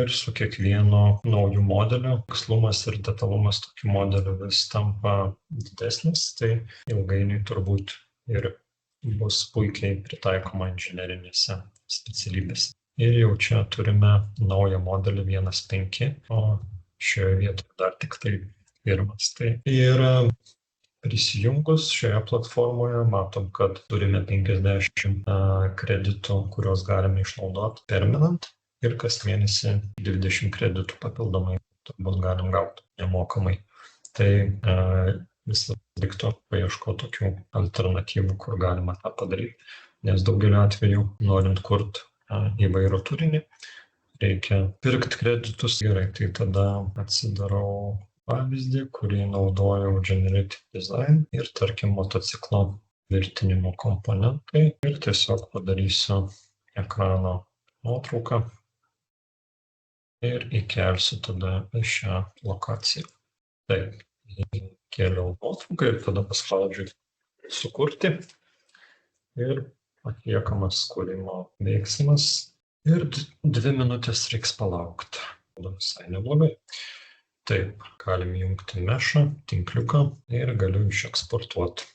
ir su kiekvienu nauju modeliu tikslumas ir detalumas tokių modelių vis tampa didesnis, tai ilgainiui turbūt ir bus puikiai pritaikoma inžinerinėse specialybėse. Ir jau čia turime naują modelį 1.5, o šioje vietoje dar tik tai pirmas. Tai ir prisijungus šioje platformoje matom, kad turime 50 kreditų, kuriuos galime išnaudoti permenant ir kas mėnesį 20 kreditų papildomai turbūt galim gauti nemokamai. Tai visą reiktų paieškoti tokių alternatyvų, kur galima tą padaryti, nes daugeliu atveju, norint kurti įvairų turinį, reikia pirkti kreditus. Gerai, tai tada atsidarau pavyzdį, kurį naudojau Generative Design ir tarkim motociklo virtinimo komponentai ir tiesiog padarysiu ekrano nuotrauką ir įkelsiu tada šią lokaciją. Taip, kėliau nuotrauką ir tada paspaudžiu sukurti ir atliekamas kūrimo veiksmas ir 2 minutės reiks palaukti. Visai neblogai. Taip, galim jungti mešą, tinkliuką ir galiu išeksportuoti.